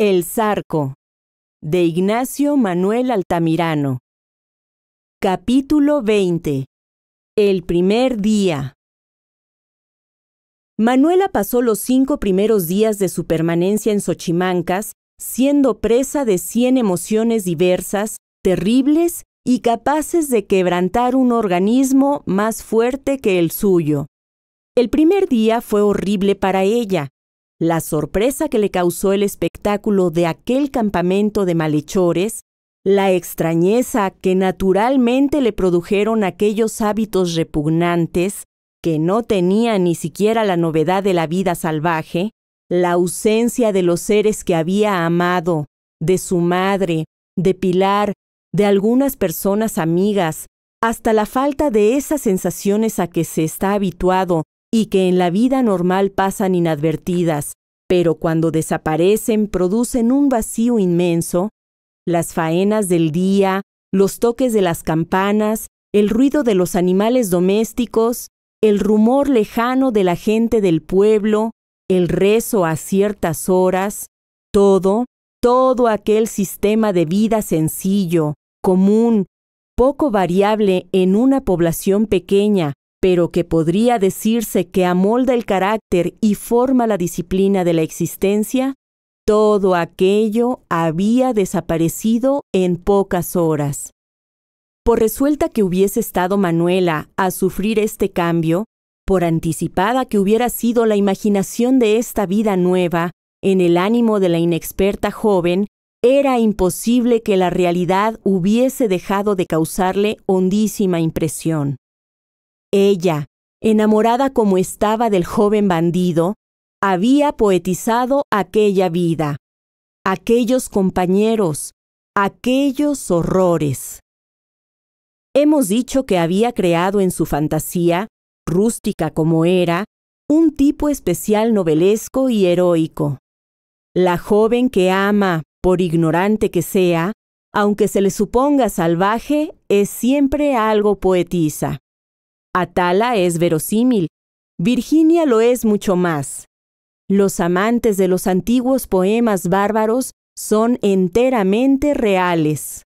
El Zarco, de Ignacio Manuel Altamirano. Capítulo 20. El primer día. Manuela pasó los 5 primeros días de su permanencia en Xochimancas, siendo presa de 100 emociones diversas, terribles y capaces de quebrantar un organismo más fuerte que el suyo. El primer día fue horrible para ella. La sorpresa que le causó el espectáculo de aquel campamento de malhechores, la extrañeza que naturalmente le produjeron aquellos hábitos repugnantes que no tenían ni siquiera la novedad de la vida salvaje, la ausencia de los seres que había amado, de su madre, de Pilar, de algunas personas amigas, hasta la falta de esas sensaciones a que se está habituado y que en la vida normal pasan inadvertidas, pero cuando desaparecen producen un vacío inmenso, las faenas del día, los toques de las campanas, el ruido de los animales domésticos, el rumor lejano de la gente del pueblo, el rezo a ciertas horas, todo aquel sistema de vida sencillo, común, poco variable en una población pequeña, pero que podría decirse que amolda el carácter y forma la disciplina de la existencia, todo aquello había desaparecido en pocas horas. Por resuelta que hubiese estado Manuela a sufrir este cambio, por anticipada que hubiera sido la imaginación de esta vida nueva en el ánimo de la inexperta joven, era imposible que la realidad hubiese dejado de causarle hondísima impresión. Ella, enamorada como estaba del joven bandido, había poetizado aquella vida, aquellos compañeros, aquellos horrores. Hemos dicho que había creado en su fantasía, rústica como era, un tipo especial novelesco y heroico. La joven que ama, por ignorante que sea, aunque se le suponga salvaje, es siempre algo poetisa. Atala es verosímil, Virginia lo es mucho más. Los amantes de los antiguos poemas bárbaros son enteramente reales.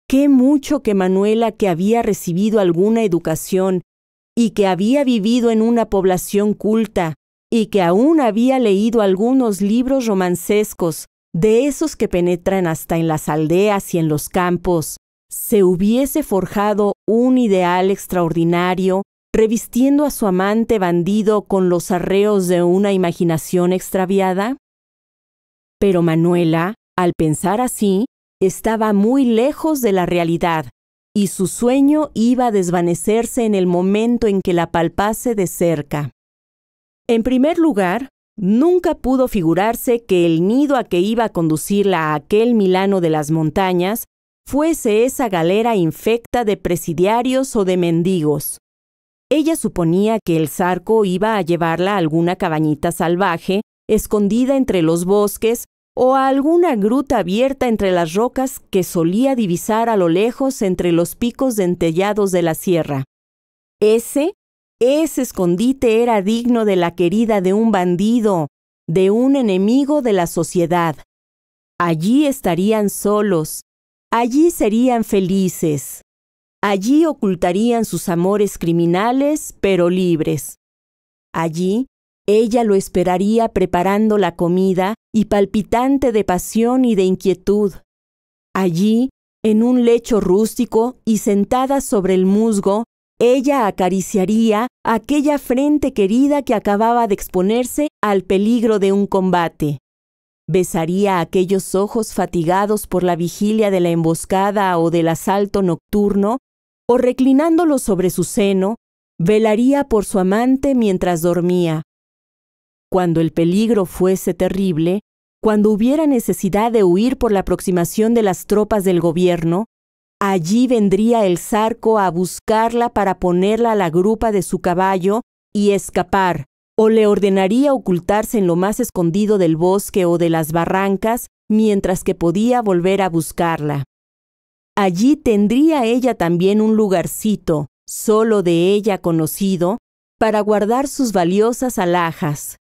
Qué mucho que Manuela, que había recibido alguna educación y que había vivido en una población culta y que aún había leído algunos libros romancescos, de esos que penetran hasta en las aldeas y en los campos, se hubiese forjado un ideal extraordinario, revistiendo a su amante bandido con los arreos de una imaginación extraviada? Pero Manuela, al pensar así, estaba muy lejos de la realidad, y su sueño iba a desvanecerse en el momento en que la palpase de cerca. En primer lugar, nunca pudo figurarse que el nido a que iba a conducirla a aquel Milano de las montañas fuese esa galera infecta de presidiarios o de mendigos. Ella suponía que el Zarco iba a llevarla a alguna cabañita salvaje, escondida entre los bosques, o a alguna gruta abierta entre las rocas que solía divisar a lo lejos entre los picos dentellados de la sierra. Ese escondite era digno de la querida de un bandido, de un enemigo de la sociedad. Allí estarían solos, allí serían felices. Allí ocultarían sus amores criminales, pero libres. Allí, ella lo esperaría preparando la comida y palpitante de pasión y de inquietud. Allí, en un lecho rústico y sentada sobre el musgo, ella acariciaría aquella frente querida que acababa de exponerse al peligro de un combate. Besaría aquellos ojos fatigados por la vigilia de la emboscada o del asalto nocturno, o reclinándolos sobre su seno, velaría por su amante mientras dormía. Cuando el peligro fuese terrible, cuando hubiera necesidad de huir por la aproximación de las tropas del gobierno, allí vendría el Zarco a buscarla para ponerla a la grupa de su caballo y escapar, o le ordenaría ocultarse en lo más escondido del bosque o de las barrancas, mientras que podía volver a buscarla. Allí tendría ella también un lugarcito, solo de ella conocido, para guardar sus valiosas alhajas.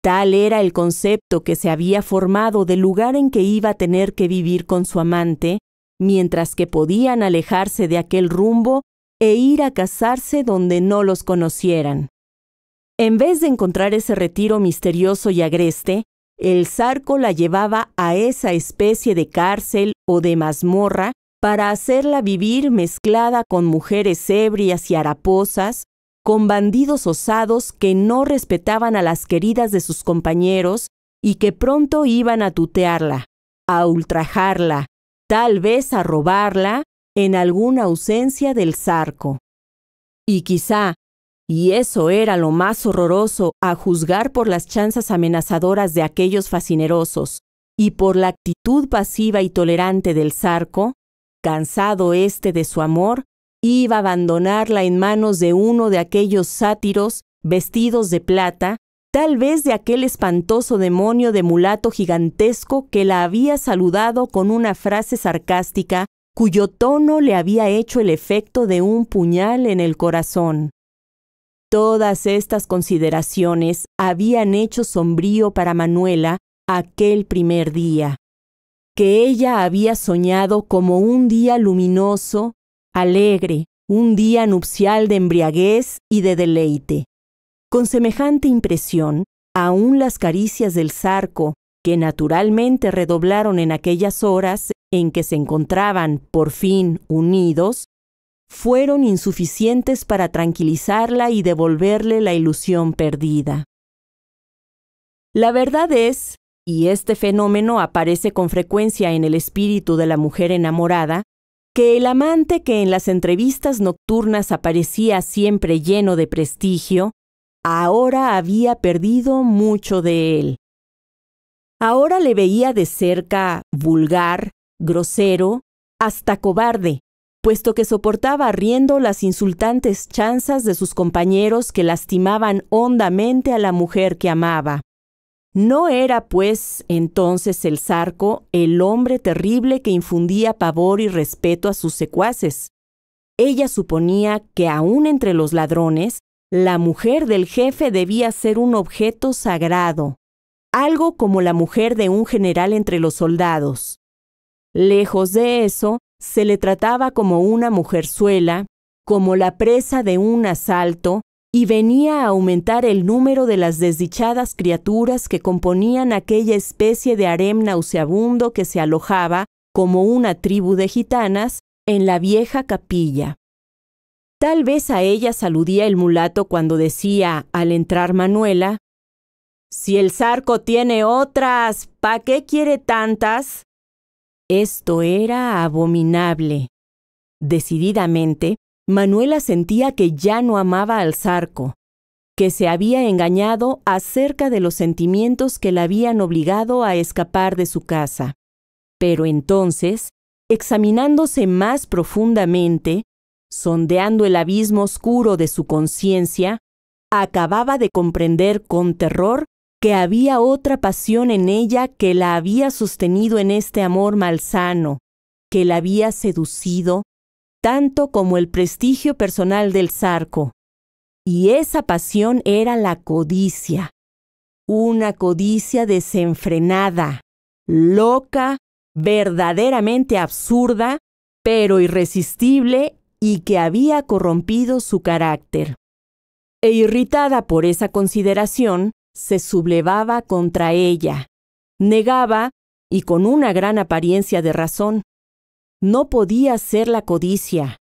Tal era el concepto que se había formado del lugar en que iba a tener que vivir con su amante, mientras que podían alejarse de aquel rumbo e ir a casarse donde no los conocieran. En vez de encontrar ese retiro misterioso y agreste, el Zarco la llevaba a esa especie de cárcel o de mazmorra para hacerla vivir mezclada con mujeres ebrias y haraposas, con bandidos osados que no respetaban a las queridas de sus compañeros y que pronto iban a tutearla, a ultrajarla, tal vez a robarla en alguna ausencia del Zarco. Y quizá, y eso era lo más horroroso a juzgar por las chanzas amenazadoras de aquellos fascinerosos y por la actitud pasiva y tolerante del Zarco, cansado de su amor, iba a abandonarla en manos de uno de aquellos sátiros vestidos de plata, tal vez de aquel espantoso demonio de mulato gigantesco que la había saludado con una frase sarcástica cuyo tono le había hecho el efecto de un puñal en el corazón. Todas estas consideraciones habían hecho sombrío para Manuela aquel primer día, que ella había soñado como un día luminoso, alegre, un día nupcial de embriaguez y de deleite. Con semejante impresión, aún las caricias del Zarco, que naturalmente redoblaron en aquellas horas en que se encontraban, por fin, unidos, fueron insuficientes para tranquilizarla y devolverle la ilusión perdida. La verdad es, y este fenómeno aparece con frecuencia en el espíritu de la mujer enamorada, que el amante que en las entrevistas nocturnas aparecía siempre lleno de prestigio, ahora había perdido mucho de él. Ahora le veía de cerca vulgar, grosero, hasta cobarde, puesto que soportaba riendo las insultantes chanzas de sus compañeros que lastimaban hondamente a la mujer que amaba. No era, pues, entonces el Zarco el hombre terrible que infundía pavor y respeto a sus secuaces. Ella suponía que aún entre los ladrones, la mujer del jefe debía ser un objeto sagrado, algo como la mujer de un general entre los soldados. Lejos de eso, se le trataba como una mujerzuela, como la presa de un asalto, y venía a aumentar el número de las desdichadas criaturas que componían aquella especie de harem nauseabundo que se alojaba, como una tribu de gitanas, en la vieja capilla. Tal vez a ellas aludía el mulato cuando decía, al entrar Manuela, «Si el Zarco tiene otras, ¿pa' qué quiere tantas?» Esto era abominable. Decididamente, Manuela sentía que ya no amaba al Zarco, que se había engañado acerca de los sentimientos que la habían obligado a escapar de su casa. Pero entonces, examinándose más profundamente, sondeando el abismo oscuro de su conciencia, acababa de comprender con terror que había otra pasión en ella que la había sostenido en este amor malsano, que la había seducido, tanto como el prestigio personal del Zarco. Y esa pasión era la codicia, una codicia desenfrenada, loca, verdaderamente absurda, pero irresistible y que había corrompido su carácter. E irritada por esa consideración, se sublevaba contra ella, negaba, y con una gran apariencia de razón. No podía ser la codicia,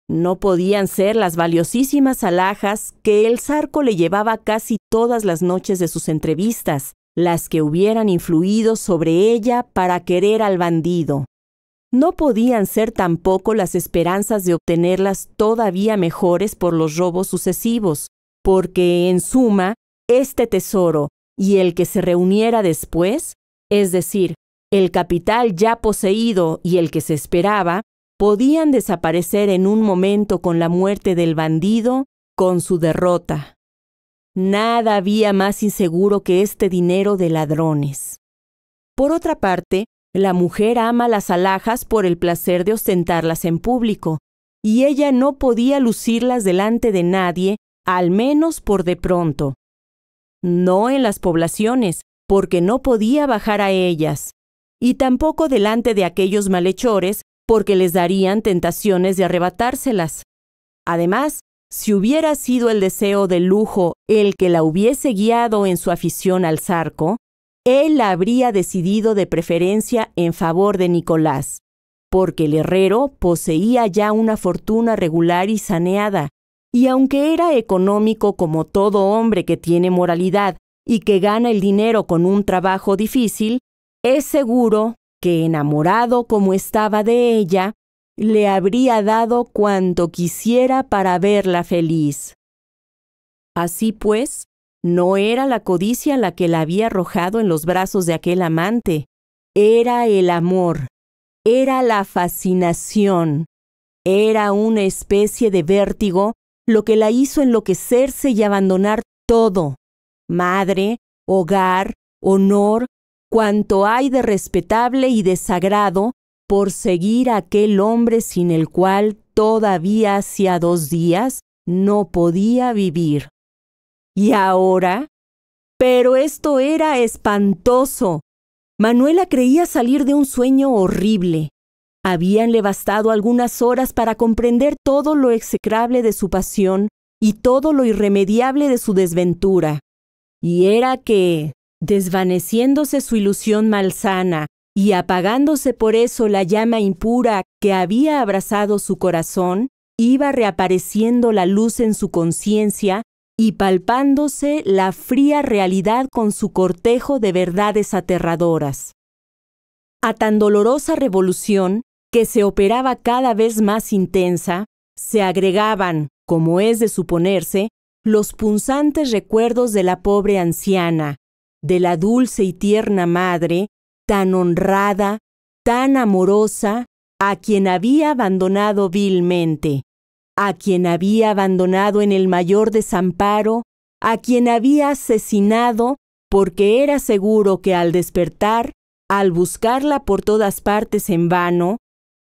no podían ser las valiosísimas alhajas que el Zarco le llevaba casi todas las noches de sus entrevistas, las que hubieran influido sobre ella para querer al bandido. No podían ser tampoco las esperanzas de obtenerlas todavía mejores por los robos sucesivos, porque, en suma, este tesoro y el que se reuniera después, es decir, el capital ya poseído y el que se esperaba, podían desaparecer en un momento con la muerte del bandido, con su derrota. Nada había más inseguro que este dinero de ladrones. Por otra parte, la mujer ama las alhajas por el placer de ostentarlas en público, y ella no podía lucirlas delante de nadie, al menos por de pronto. no en las poblaciones, porque no podía bajar a ellas, y tampoco delante de aquellos malhechores, porque les darían tentaciones de arrebatárselas. Además, si hubiera sido el deseo del lujo el que la hubiese guiado en su afición al zarco, él la habría decidido de preferencia en favor de Nicolás, porque el herrero poseía ya una fortuna regular y saneada, y aunque era económico como todo hombre que tiene moralidad y que gana el dinero con un trabajo difícil, es seguro que, enamorado como estaba de ella, le habría dado cuanto quisiera para verla feliz. Así pues, no era la codicia la que la había arrojado en los brazos de aquel amante, era el amor, era la fascinación, era una especie de vértigo lo que la hizo enloquecerse y abandonar todo, madre, hogar, honor, cuanto hay de respetable y de sagrado, por seguir a aquel hombre sin el cual todavía hacía 2 días no podía vivir. ¿Y ahora? Pero esto era espantoso. Manuela creía salir de un sueño horrible. Habíanle bastado algunas horas para comprender todo lo execrable de su pasión y todo lo irremediable de su desventura. Y era que, desvaneciéndose su ilusión malsana y apagándose por eso la llama impura que había abrasado su corazón, iba reapareciendo la luz en su conciencia y palpándose la fría realidad con su cortejo de verdades aterradoras. A tan dolorosa revolución, que se operaba cada vez más intensa, se agregaban, como es de suponerse, los punzantes recuerdos de la pobre anciana, de la dulce y tierna madre, tan honrada, tan amorosa, a quien había abandonado vilmente, a quien había abandonado en el mayor desamparo, a quien había asesinado, porque era seguro que al despertar, al buscarla por todas partes en vano,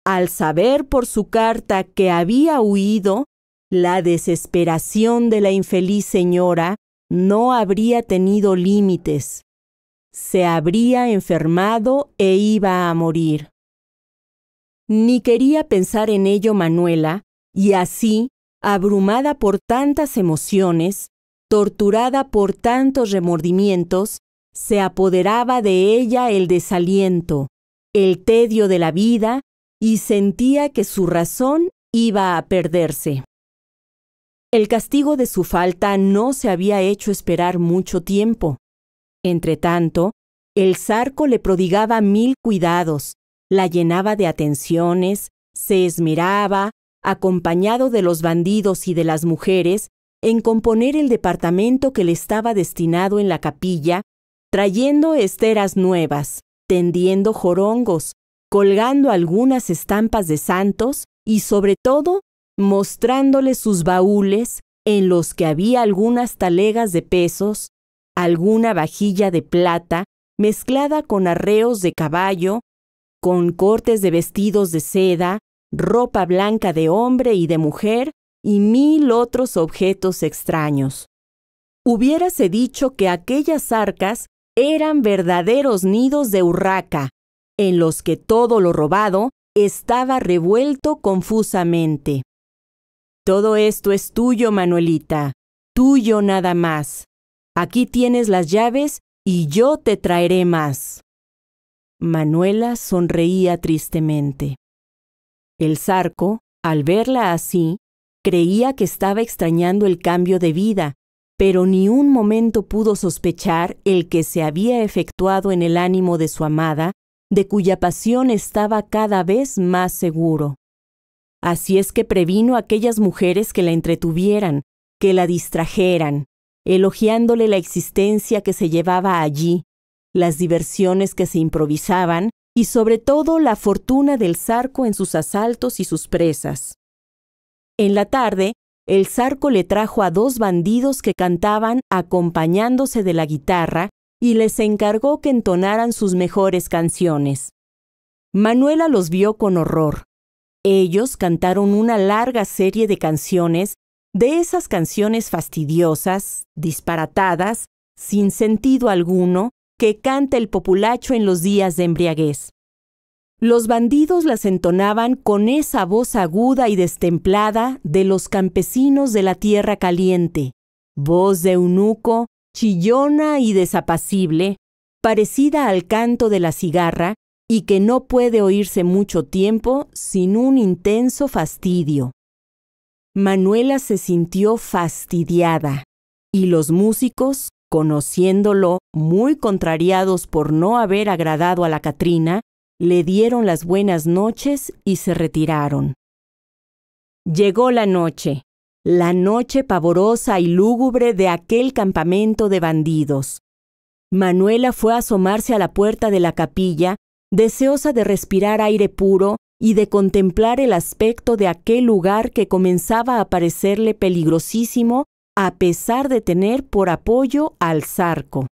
al saber por su carta que había huido, la desesperación de la infeliz señora no habría tenido límites. Se habría enfermado e iba a morir. Ni quería pensar en ello Manuela, y así, abrumada por tantas emociones, torturada por tantos remordimientos, se apoderaba de ella el desaliento, el tedio de la vida, y sentía que su razón iba a perderse. El castigo de su falta no se había hecho esperar mucho tiempo. Entretanto, el zarco le prodigaba 1000 cuidados, la llenaba de atenciones, se esmeraba, acompañado de los bandidos y de las mujeres, en componer el departamento que le estaba destinado en la capilla, trayendo esteras nuevas, tendiendo jorongos, colgando algunas estampas de santos y, sobre todo, mostrándole sus baúles en los que había algunas talegas de pesos, alguna vajilla de plata mezclada con arreos de caballo, con cortes de vestidos de seda, ropa blanca de hombre y de mujer y 1000 otros objetos extraños. Hubiérase dicho que aquellas arcas eran verdaderos nidos de urraca, en los que todo lo robado estaba revuelto confusamente. Todo esto es tuyo, Manuelita, tuyo nada más. Aquí tienes las llaves y yo te traeré más. Manuela sonreía tristemente. El zarco, al verla así, creía que estaba extrañando el cambio de vida, pero ni un momento pudo sospechar el que se había efectuado en el ánimo de su amada, de cuya pasión estaba cada vez más seguro. Así es que previno a aquellas mujeres que la entretuvieran, que la distrajeran, elogiándole la existencia que se llevaba allí, las diversiones que se improvisaban y sobre todo la fortuna del zarco en sus asaltos y sus presas. En la tarde, el zarco le trajo a 2 bandidos que cantaban acompañándose de la guitarra y les encargó que entonaran sus mejores canciones. Manuela los vio con horror. Ellos cantaron una larga serie de canciones, de esas canciones fastidiosas, disparatadas, sin sentido alguno, que canta el populacho en los días de embriaguez. Los bandidos las entonaban con esa voz aguda y destemplada de los campesinos de la tierra caliente, voz de eunuco, chillona y desapacible, parecida al canto de la cigarra y que no puede oírse mucho tiempo sin un intenso fastidio. Manuela se sintió fastidiada y los músicos, conociéndolo, muy contrariados por no haber agradado a la Catrina, le dieron las buenas noches y se retiraron. Llegó la noche pavorosa y lúgubre de aquel campamento de bandidos. Manuela fue a asomarse a la puerta de la capilla, deseosa de respirar aire puro y de contemplar el aspecto de aquel lugar que comenzaba a parecerle peligrosísimo a pesar de tener por apoyo al Zarco.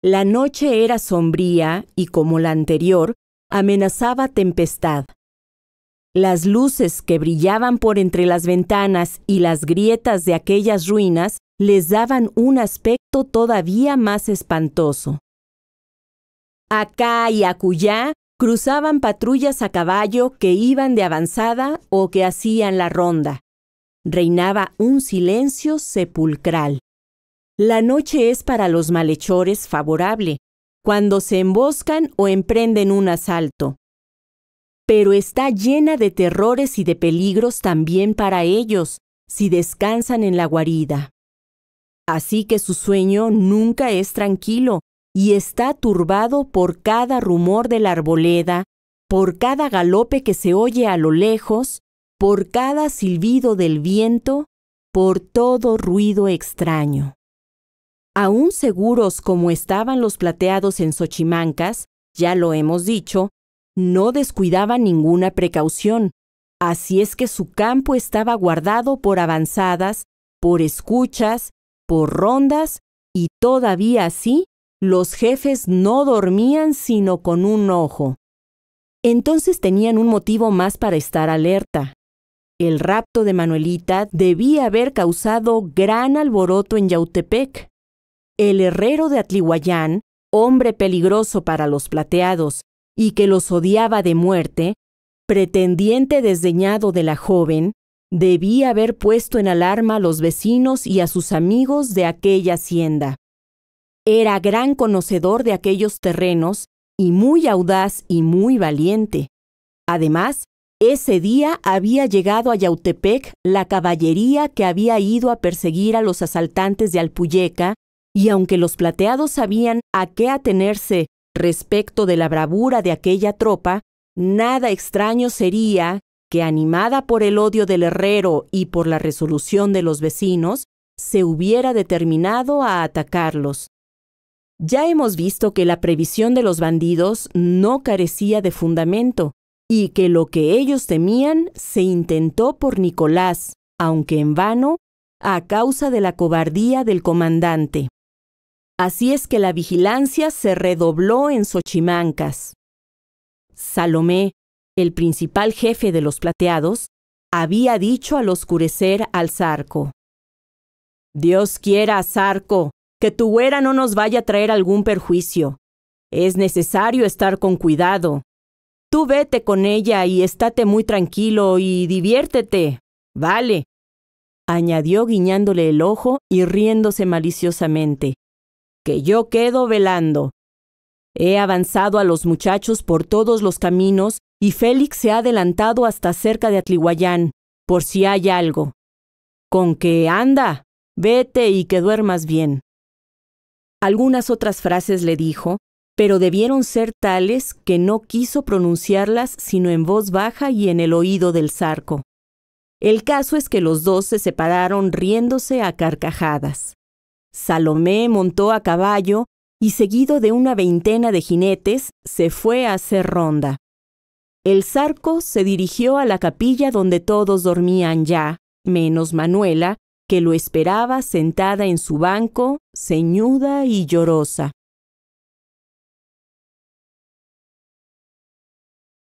La noche era sombría y, como la anterior, amenazaba tempestad. Las luces que brillaban por entre las ventanas y las grietas de aquellas ruinas les daban un aspecto todavía más espantoso. Acá y acullá cruzaban patrullas a caballo que iban de avanzada o que hacían la ronda. Reinaba un silencio sepulcral. La noche es para los malhechores favorable, cuando se emboscan o emprenden un asalto. Pero está llena de terrores y de peligros también para ellos, si descansan en la guarida. Así que su sueño nunca es tranquilo y está turbado por cada rumor de la arboleda, por cada galope que se oye a lo lejos, por cada silbido del viento, por todo ruido extraño. Aún seguros como estaban los plateados en Xochimancas, ya lo hemos dicho, no descuidaban ninguna precaución, así es que su campo estaba guardado por avanzadas, por escuchas, por rondas, y todavía así, los jefes no dormían sino con un ojo. Entonces tenían un motivo más para estar alerta. El rapto de Manuelita debía haber causado gran alboroto en Yautepec. El herrero de Atlihuayán, hombre peligroso para los plateados y que los odiaba de muerte, pretendiente desdeñado de la joven, debía haber puesto en alarma a los vecinos y a sus amigos de aquella hacienda. Era gran conocedor de aquellos terrenos y muy audaz y muy valiente. Además, ese día había llegado a Yautepec la caballería que había ido a perseguir a los asaltantes de Alpuyeca, y aunque los plateados sabían a qué atenerse respecto de la bravura de aquella tropa, nada extraño sería que, animada por el odio del herrero y por la resolución de los vecinos, se hubiera determinado a atacarlos. Ya hemos visto que la previsión de los bandidos no carecía de fundamento, y que lo que ellos temían se intentó por Nicolás, aunque en vano, a causa de la cobardía del comandante. Así es que la vigilancia se redobló en Xochimancas. Salomé, el principal jefe de los plateados, había dicho al oscurecer al Zarco: «Dios quiera, Zarco, que tu güera no nos vaya a traer algún perjuicio. Es necesario estar con cuidado. Tú vete con ella y estate muy tranquilo y diviértete. Vale», añadió guiñándole el ojo y riéndose maliciosamente, «que yo quedo velando. He avanzado a los muchachos por todos los caminos y Félix se ha adelantado hasta cerca de Atlihuayán, por si hay algo. Con que anda, vete y que duermas bien». Algunas otras frases le dijo, pero debieron ser tales que no quiso pronunciarlas sino en voz baja y en el oído del Zarco. El caso es que los dos se separaron riéndose a carcajadas. Salomé montó a caballo y, seguido de una veintena de jinetes, se fue a hacer ronda. El Zarco se dirigió a la capilla donde todos dormían ya, menos Manuela, que lo esperaba sentada en su banco, ceñuda y llorosa.